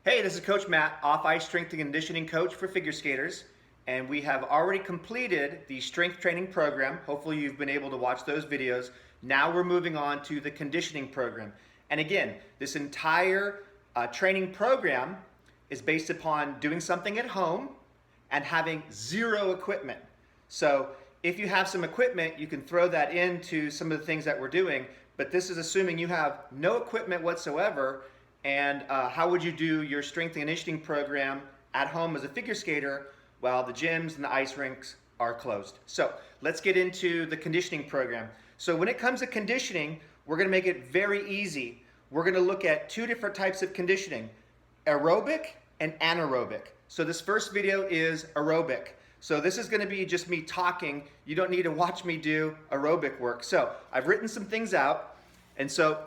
Hey, this is Coach Matt, off-ice strength and conditioning coach for figure skaters, and we have already completed the strength training program. Hopefully you've been able to watch those videos. Now we're moving on to the conditioning program. And again, this entire training program is based upon doing something at home and having zero equipment. So if you have some equipment, you can throw that into some of the things that we're doing, but this is assuming you have no equipment whatsoever. And how would you do your strength and conditioning program at home as a figure skater while the gyms and the ice rinks are closed? So let's get into the conditioning program. So when it comes to conditioning, we're going to make it very easy. We're going to look at two different types of conditioning, aerobic and anaerobic. So this first video is aerobic. So this is going to be just me talking. You don't need to watch me do aerobic work. So I've written some things out, and so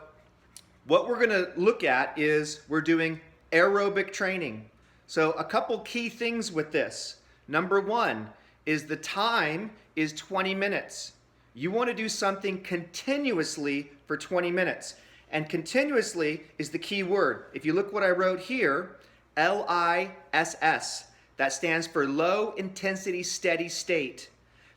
what we're going to look at is we're doing aerobic training. So a couple key things with this. Number one is the time is 20 minutes. You want to do something continuously for 20 minutes. And continuously is the key word. If you look what I wrote here, LISS. That stands for low intensity steady state.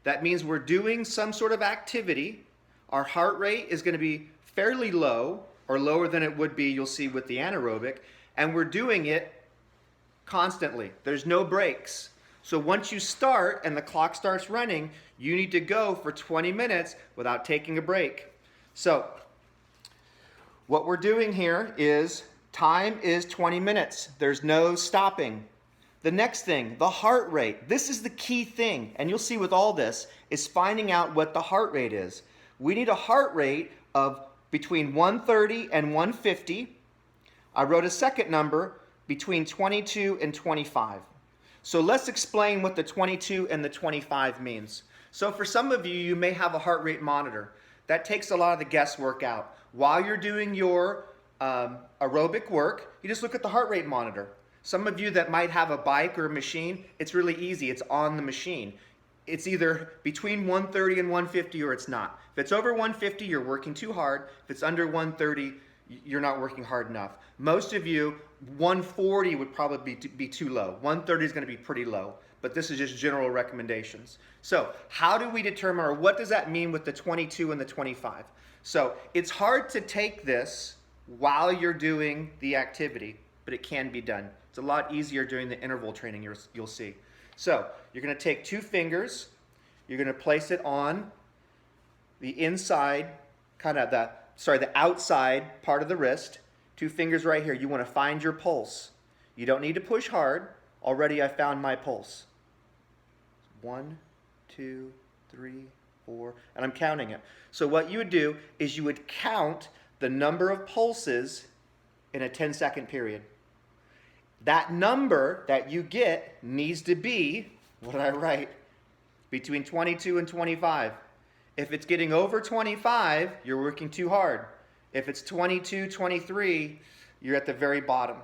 That means we're doing some sort of activity. Our heart rate is going to be fairly low, or lower than it would be, you'll see with the anaerobic, and we're doing it constantly. There's no breaks. So once you start and the clock starts running, you need to go for 20 minutes without taking a break. So what we're doing here is time is 20 minutes. There's no stopping. The next thing, the heart rate. This is the key thing, and you'll see with all this, is finding out what the heart rate is. We need a heart rate of between 130 and 150. I wrote a second number between 22 and 25. So let's explain what the 22 and the 25 means. So for some of you, you may have a heart rate monitor. That takes a lot of the guesswork out. While you're doing your aerobic work, you just look at the heart rate monitor. Some of you that might have a bike or a machine, it's really easy. It's on the machine. It's either between 130 and 150 or it's not. If it's over 150, you're working too hard. If it's under 130, you're not working hard enough. Most of you, 140 would probably be too low. 130 is going to be pretty low, but this is just general recommendations. So how do we determine, or what does that mean with the 22 and the 25? So it's hard to take this while you're doing the activity, but it can be done. It's a lot easier during the interval training, you'll see. So you're going to take two fingers, you're going to place it on the inside, the outside part of the wrist. Two fingers right here. You want to find your pulse. You don't need to push hard. Already I found my pulse. 1, 2, 3, 4, and I'm counting it. So what you would do is you would count the number of pulses in a 10-second period. That number that you get needs to be, what did I write? Between 22 and 25. If it's getting over 25, you're working too hard. If it's 22, 23, you're at the very bottom.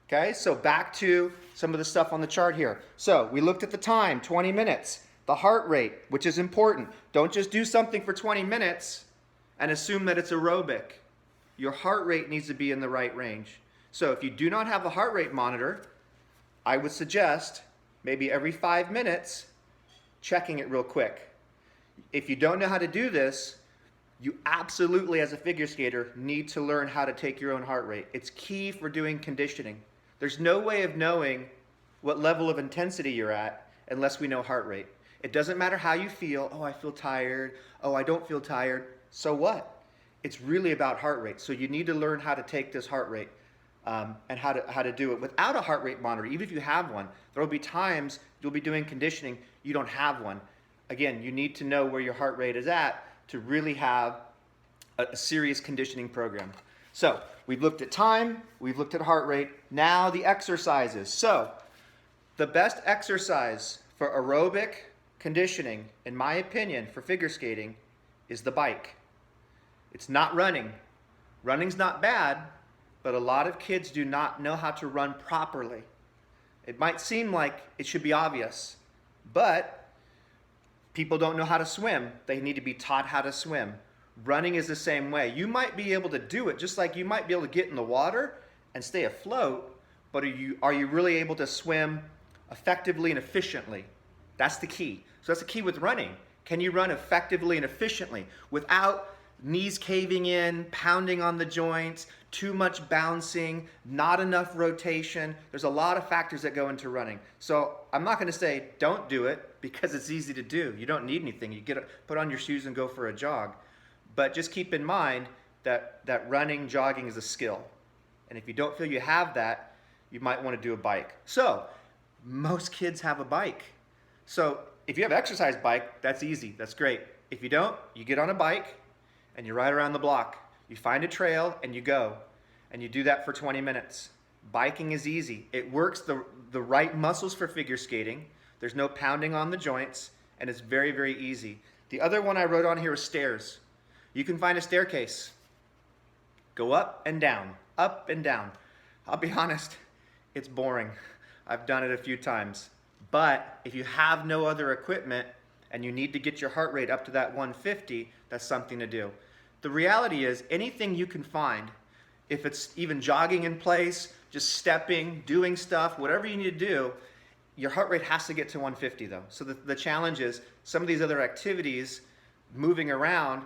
Okay, so back to some of the stuff on the chart here. So we looked at the time, 20 minutes. The heart rate, which is important. Don't just do something for 20 minutes and assume that it's aerobic. Your heart rate needs to be in the right range. So if you do not have a heart rate monitor, I would suggest maybe every 5 minutes checking it real quick. If you don't know how to do this, you absolutely, as a figure skater, need to learn how to take your own heart rate. It's key for doing conditioning. There's no way of knowing what level of intensity you're at unless we know heart rate. It doesn't matter how you feel. Oh, I feel tired. Oh, I don't feel tired. So what? It's really about heart rate. So you need to learn how to take this heart rate. And how to do it without a heart rate monitor. Even if you have one, there will be times you'll be doing conditioning, you don't have one. Again, you need to know where your heart rate is at to really have a serious conditioning program. So we've looked at time, we've looked at heart rate, now the exercises. So the best exercise for aerobic conditioning, in my opinion, for figure skating, is the bike. It's not running. Running's not bad, but a lot of kids do not know how to run properly. It might seem like it should be obvious, but people don't know how to swim. They need to be taught how to swim. Running is the same way. You might be able to do it just like you might be able to get in the water and stay afloat, but are you really able to swim effectively and efficiently? That's the key. So that's the key with running. Can you run effectively and efficiently without knees caving in, pounding on the joints, too much bouncing, not enough rotation? There's a lot of factors that go into running. So I'm not going to say don't do it because it's easy to do. You don't need anything. You put on your shoes and go for a jog. But just keep in mind that running, jogging is a skill. And if you don't feel you have that, you might want to do a bike. So most kids have a bike. So if you have an exercise bike, that's easy. That's great. If you don't, you get on a bike and you ride around the block. You find a trail and you go. And you do that for 20 minutes. Biking is easy. It works the right muscles for figure skating. There's no pounding on the joints, and it's very, very easy. The other one I wrote on here is stairs. You can find a staircase. Go up and down, up and down. I'll be honest, it's boring. I've done it a few times. But if you have no other equipment and you need to get your heart rate up to that 150, that's something to do. The reality is anything you can find, if it's even jogging in place, just stepping, doing stuff, whatever you need to do, your heart rate has to get to 150 though. So the challenge is some of these other activities, moving around,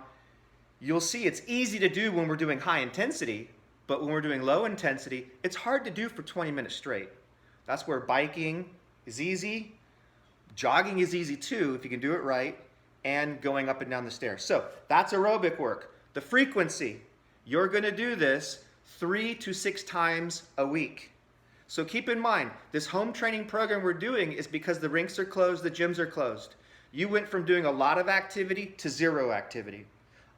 you'll see it's easy to do when we're doing high intensity, but when we're doing low intensity, it's hard to do for 20 minutes straight. That's where biking is easy, jogging is easy too if you can do it right, and going up and down the stairs. So that's aerobic work. The frequency, you're going to do this 3 to 6 times a week. So keep in mind, this home training program we're doing is because the rinks are closed, the gyms are closed. You went from doing a lot of activity to zero activity.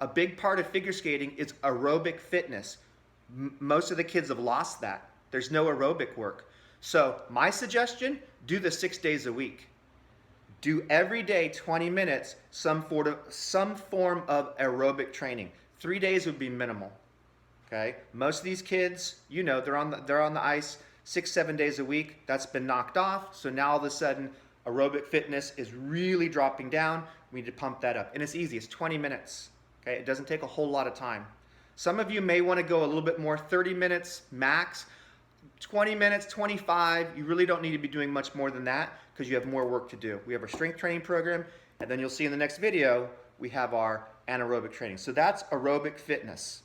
A big part of figure skating is aerobic fitness. Most of the kids have lost that. There's no aerobic work. So my suggestion, do this 6 days a week. Do every day 20 minutes, some form of aerobic training. 3 days would be minimal. Okay? Most of these kids, you know, they're on the ice 6-7 days a week. That's been knocked off. So now all of a sudden, aerobic fitness is really dropping down. We need to pump that up. And it's easy. It's 20 minutes. Okay? It doesn't take a whole lot of time. Some of you may want to go a little bit more, 30 minutes max, 20 minutes, 25. You really don't need to be doing much more than that because you have more work to do. We have our strength training program, and then you'll see in the next video, we have our anaerobic training. So that's aerobic fitness.